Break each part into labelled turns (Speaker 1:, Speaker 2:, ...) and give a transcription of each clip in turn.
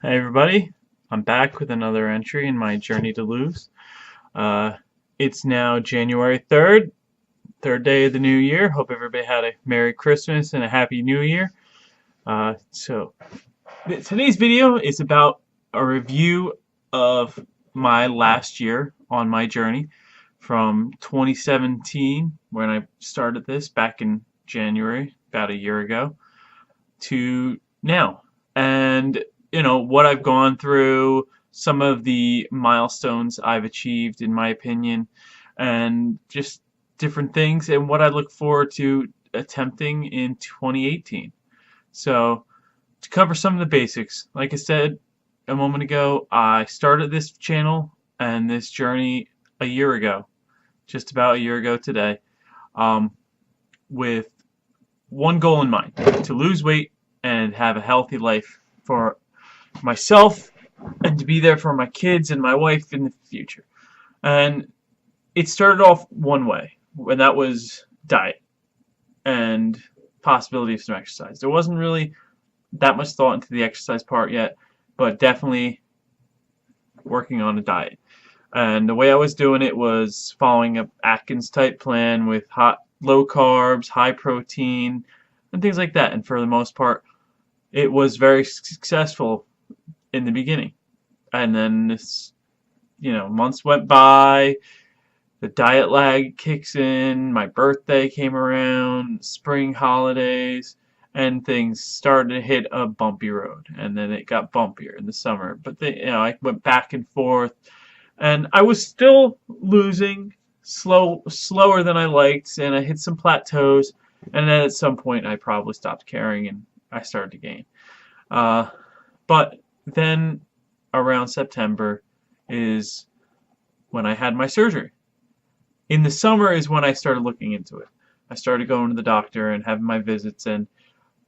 Speaker 1: Hey everybody, I'm back with another entry in my journey to lose. Uh, it's now January 3rd, third day of the new year. Hope everybody had a Merry Christmas and a Happy New Year. Today's video is about a review of my last year on my journey from 2017 when I started this back in January, about a year ago, to now. And what I've gone through, some of the milestones I've achieved in my opinion, and just different things and what I look forward to attempting in 2018. So to cover some of the basics, like I said a moment ago, I started this channel and this journey a year ago, just about a year ago today, um, with one goal in mind: to lose weight and have a healthy life for myself and to be there for my kids and my wife in the future. And it started off one way, and that was diet and possibility of some exercise. There wasn't really that much thought into the exercise part yet, but definitely working on a diet. And the way I was doing it was following a Atkins type plan with low carbs, high protein, and things like that. And for the most part, it was very successful in the beginning. And then months went by, the diet lag kicks in, my birthday came around, spring holidays, and things started to hit a bumpy road. And then it got bumpier in the summer. But I went back and forth, and I was still losing slower than I liked, and I hit some plateaus, and then at some point I probably stopped caring and I started to gain. But then around September is when I had my surgery. In the summer is when I started looking into it. I started going to the doctor and having my visits, and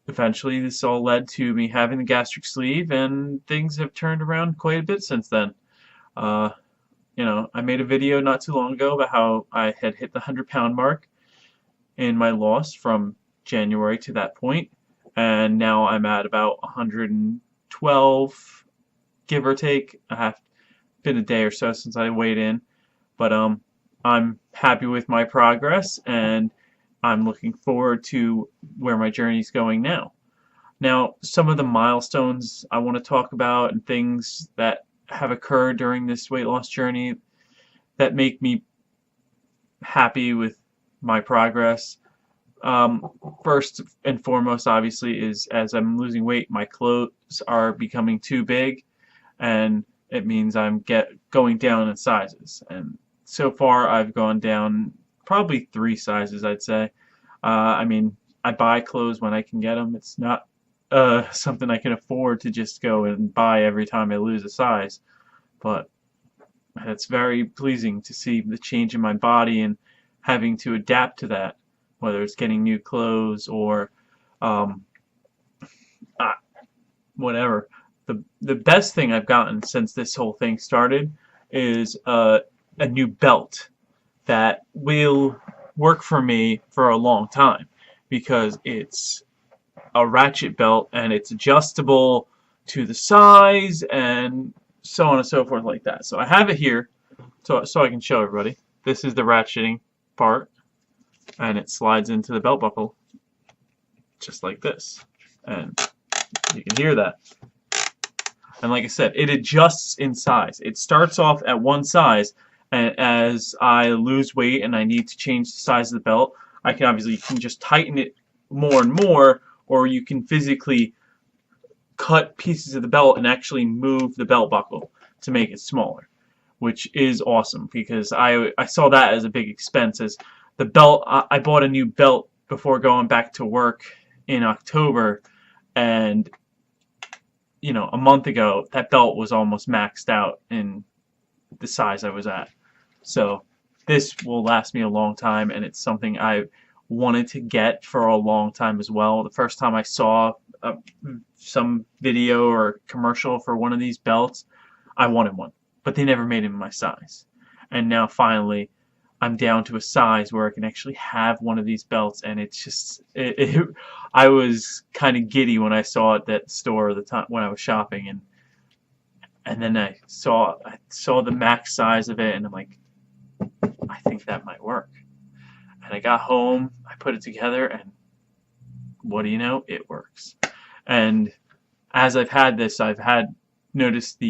Speaker 1: eventually this all led to me having the gastric sleeve, and things have turned around quite a bit since then. I made a video not too long ago about how I had hit the 100-pound mark in my loss from January to that point, and now I'm at about 112, give or take. I have been a day or so since I weighed in, but I'm happy with my progress, and I'm looking forward to where my journey's going now. Now, some of the milestones I want to talk about and things that have occurred during this weight loss journey that make me happy with my progress. First and foremost, obviously, is as I'm losing weight, my clothes are becoming too big, and it means I'm going down in sizes. And so far, I've gone down probably 3 sizes, I'd say. I buy clothes when I can get them. It's not something I can afford to just go and buy every time I lose a size, but it's very pleasing to see the change in my body and having to adapt to that, whether it's getting new clothes or whatever. The best thing I've gotten since this whole thing started is a new belt that will work for me for a long time, because it's a ratchet belt and it's adjustable to the size and so on and so forth like that. So I have it here so I can show everybody. This is the ratcheting part, and it slides into the belt buckle just like this, and you can hear that. And like I said, it adjusts in size. It starts off at one size, and as I lose weight and I need to change the size of the belt, I can obviously, you can just tighten it more and more, or you can physically cut pieces of the belt and actually move the belt buckle to make it smaller, which is awesome, because I saw that as a big expense. As the belt, I bought a new belt before going back to work in October, and a month ago that belt was almost maxed out in the size I was at. So this will last me a long time, and it's something I wanted to get for a long time as well. The first time I saw some video or commercial for one of these belts, I wanted one, but they never made it in my size. And now finally I'm down to a size where I can actually have one of these belts, and it's just I was kind of giddy when I saw it at the store at the time when I was shopping, and And then I saw the max size of it, and I'm like, I think that might work. And I got home, I put it together, and what do you know? It works. And as I've had this, I've had noticed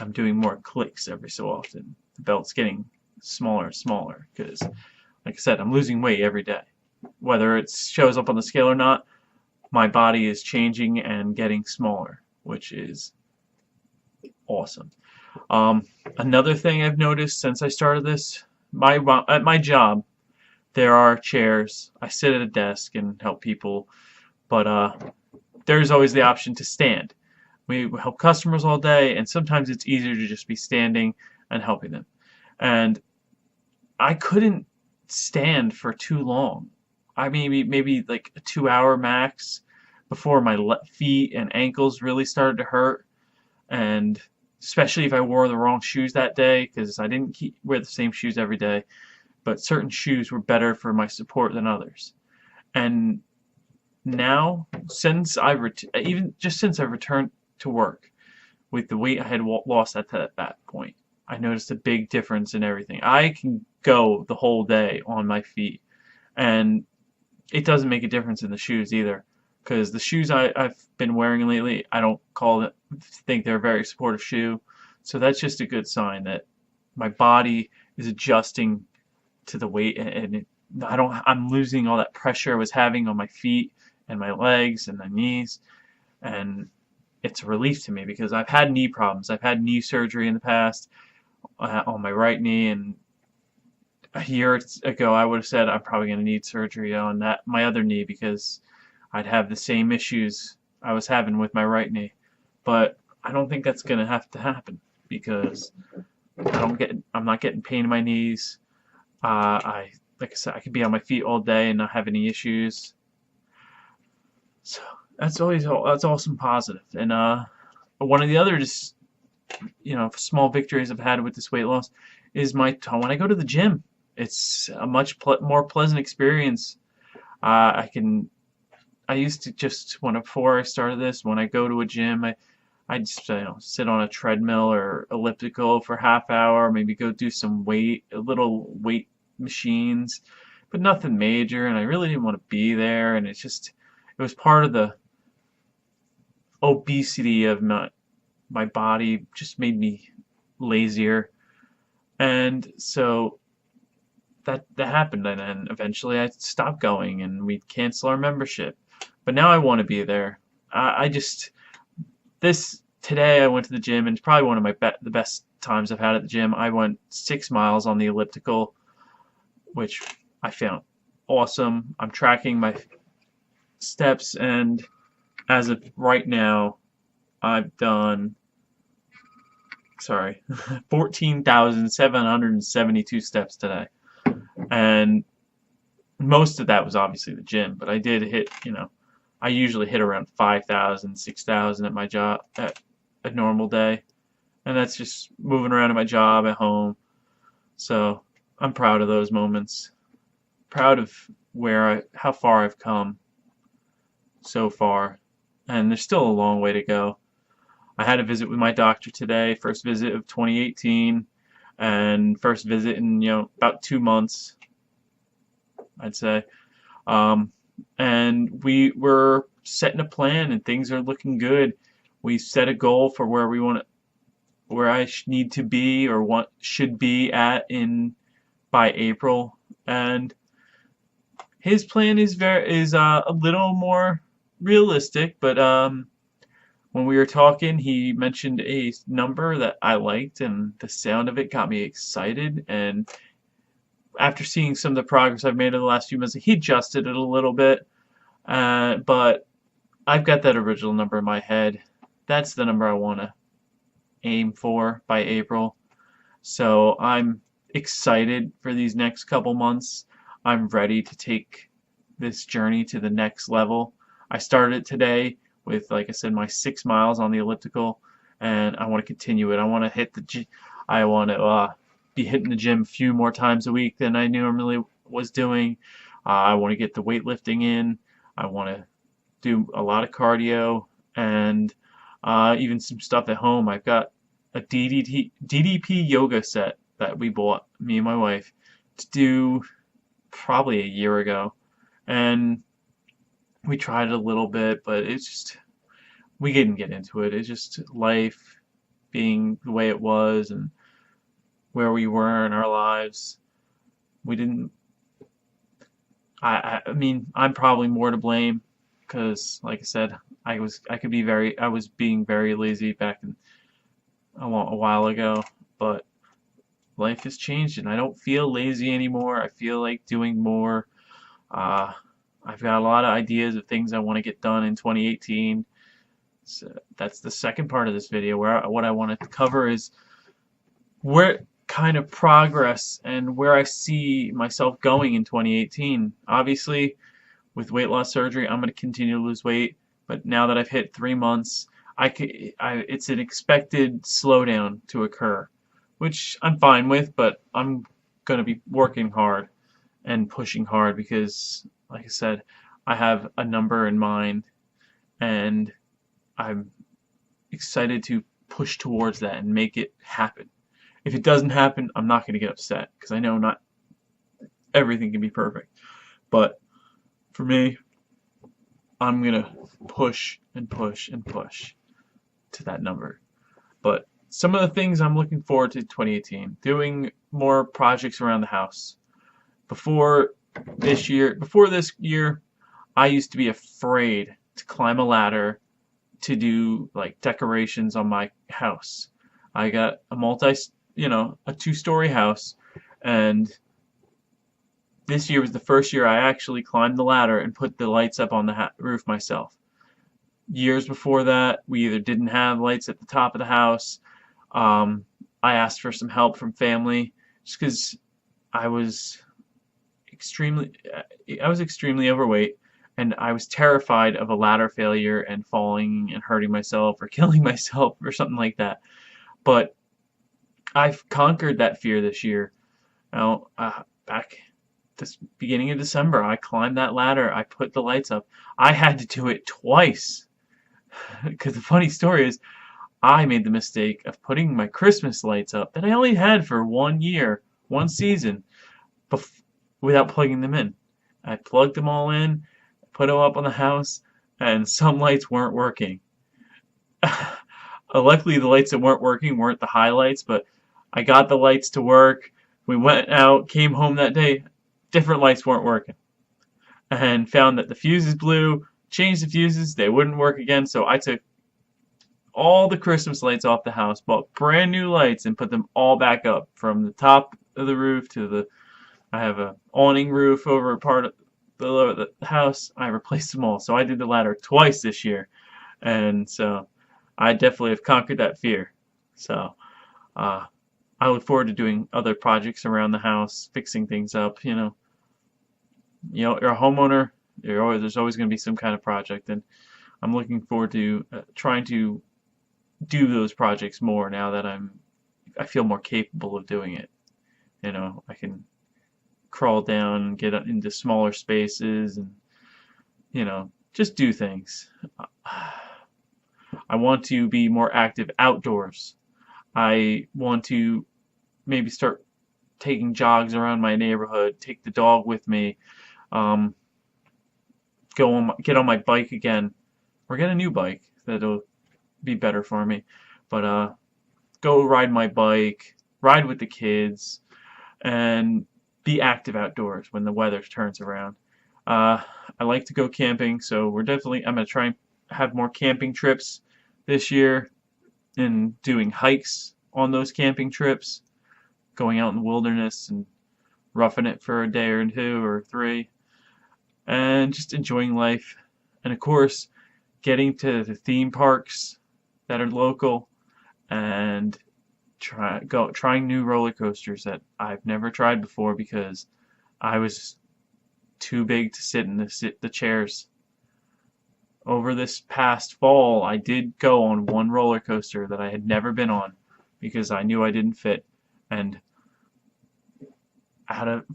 Speaker 1: I'm doing more clicks every so often. The belt's getting smaller and smaller because, like I said, I'm losing weight every day. Whether it shows up on the scale or not, my body is changing and getting smaller, which is awesome. Um, Another thing I've noticed since I started this, at my job, there are chairs. I sit at a desk and help people, but there's always the option to stand. We help customers all day, and sometimes it's easier to just be standing and helping them. And I couldn't stand for too long. I maybe like a 2 hour max before my feet and ankles really started to hurt, and especially if I wore the wrong shoes that day because I didn't wear the same shoes every day, but certain shoes were better for my support than others. And now, even just since I've returned to work with the weight I had lost at that point, I noticed a big difference in everything. I can go the whole day on my feet, and it doesn't make a difference in the shoes either. Because the shoes I've been wearing lately, I don't think they're a very supportive shoe. So that's just a good sign that my body is adjusting to the weight, and I'm losing all that pressure I was having on my feet and my legs and my knees, and it's a relief to me because I've had knee problems. I've had knee surgery in the past on my right knee, and a year ago I would have said I'm probably going to need surgery on my other knee because I'd have the same issues I was having with my right knee. But I don't think that's going to have to happen because I'm not getting pain in my knees. Like I said, I could be on my feet all day and not have any issues. So that's awesome positive. And one of the other just small victories I've had with this weight loss is when I go to the gym. It's a much more pleasant experience. I used to just before I started this, when I go to a gym, I just sit on a treadmill or elliptical for half hour, maybe go do some little weight machines, but nothing major. And I really didn't want to be there. And it was part of the obesity of my body, just made me lazier. And so that happened, and then eventually I stopped going, and we'd cancel our membership. But now I want to be there. Today I went to the gym, and it's probably one of the best times I've had at the gym. I went 6 miles on the elliptical, which I found awesome. I'm tracking my steps, and as of right now, I've done 14,772 steps today. And most of that was obviously the gym, but I did hit, I usually hit around 5,000, 6,000 at my job at a normal day. And that's just moving around at my job, at home. So I'm proud of those moments. Proud of how far I've come so far. And there's still a long way to go. I had a visit with my doctor today, first visit of 2018, and first visit in, about 2 months, I'd say. And we were setting a plan, and things are looking good. We set a goal for where I need to be or should be by April, and his plan is a little more realistic. But when we were talking, he mentioned a number that I liked, and the sound of it got me excited. And after seeing some of the progress I've made in the last few months, he adjusted it a little bit. But I've got that original number in my head. That's the number I want to aim for by April. So I'm excited for these next couple months. I'm ready to take this journey to the next level. I started today with, like I said, my 6 miles on the elliptical, and I want to continue it. I want to be hitting the gym a few more times a week than I normally was doing. I want to get the weightlifting in. I want to do a lot of cardio and even some stuff at home. I've got a DDP yoga set that we bought, me and my wife, to do probably a year ago. And we tried it a little bit, but it's just, we didn't get into it. It's just life being the way it was and where we were in our lives. We didn't, I mean, I'm probably more to blame because, like I said, I was being very lazy back in a while ago, but life has changed and I don't feel lazy anymore. I feel like doing more. Uh, I've got a lot of ideas of things I want to get done in 2018. So that's the second part of this video where what I want to cover is where kind of progress and where I see myself going in 2018. Obviously, with weight loss surgery, I'm going to continue to lose weight, but now that I've hit 3 months, it's an expected slowdown to occur, which I'm fine with, but I'm going to be working hard and pushing hard because, like I said, I have a number in mind and I'm excited to push towards that and make it happen. If it doesn't happen, I'm not going to get upset because I know not everything can be perfect. But for me, I'm going to push and push and push to that number. But some of the things I'm looking forward to 2018, doing more projects around the house. Before this year, I used to be afraid to climb a ladder to do like decorations on my house. I got a a 2-story house, and this year was the first year I actually climbed the ladder and put the lights up on the roof myself. Years before that, we either didn't have lights at the top of the house. I asked for some help from family just because I was extremely overweight, and I was terrified of a ladder failure and falling and hurting myself or killing myself or something like that. But I've conquered that fear this year. Now, back this beginning of December, I climbed that ladder. I put the lights up. I had to do it twice because the funny story is I made the mistake of putting my Christmas lights up that I only had for 1 year, 1 season, without plugging them in. I plugged them all in, put them up on the house, and some lights weren't working. Luckily, the lights that weren't working weren't the highlights, but I got the lights to work. We went out, came home that day, different lights weren't working. And found that the fuses blew, changed the fuses, they wouldn't work again, so I took all the Christmas lights off the house, bought brand new lights, and put them all back up from the top of the roof to I have an awning roof over a part of the house. I replaced them all, so I did the ladder twice this year, and so I definitely have conquered that fear. So I look forward to doing other projects around the house, fixing things up. You're a homeowner. There's always going to be some kind of project, and I'm looking forward to trying to do those projects more now that I feel more capable of doing it. I can crawl down and get into smaller spaces and just do things. I want to be more active outdoors. I want to maybe start taking jogs around my neighborhood, take the dog with me, get on my bike again, or get a new bike that'll be better for me. But go ride my bike, ride with the kids, and be active outdoors when the weather turns around. I like to go camping, so I'm going to try and have more camping trips this year and doing hikes on those camping trips, going out in the wilderness and roughing it for a day or 2 or 3, and just enjoying life. And of course, getting to the theme parks that are local and trying new roller coasters that I've never tried before because I was too big to sit in the chairs. Over this past fall, I did go on one roller coaster that I had never been on because I knew I didn't fit, and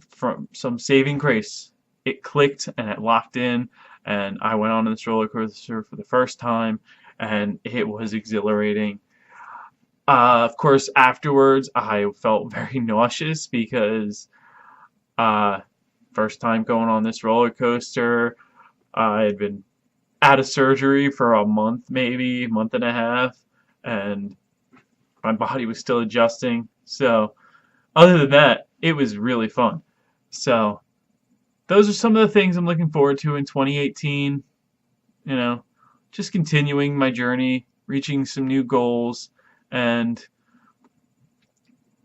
Speaker 1: from some saving grace, it clicked and it locked in, and I went on this roller coaster for the first time, and it was exhilarating. Of course, afterwards, I felt very nauseous because uh, first time going on this roller coaster. I had been out of surgery for a month, maybe a month and a half, and my body was still adjusting. So, other than that, it was really fun. So, those are some of the things I'm looking forward to in 2018. You know, just continuing my journey, reaching some new goals, and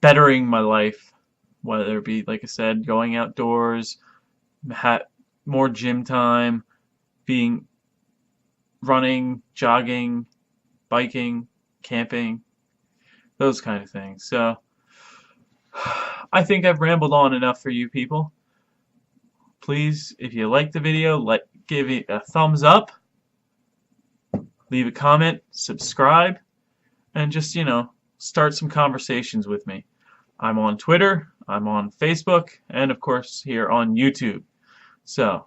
Speaker 1: bettering my life, whether it be, like I said, going outdoors, ha more gym time, being running, jogging, biking, camping, those kind of things. So I think I've rambled on enough for you people. Please, if you like the video, give it a thumbs up, leave a comment, subscribe, and just, start some conversations with me. I'm on Twitter, I'm on Facebook, and of course here on YouTube. So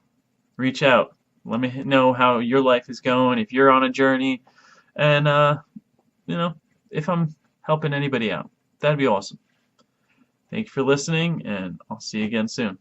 Speaker 1: reach out. Let me know how your life is going, if you're on a journey, and if I'm helping anybody out. That'd be awesome. Thank you for listening, and I'll see you again soon.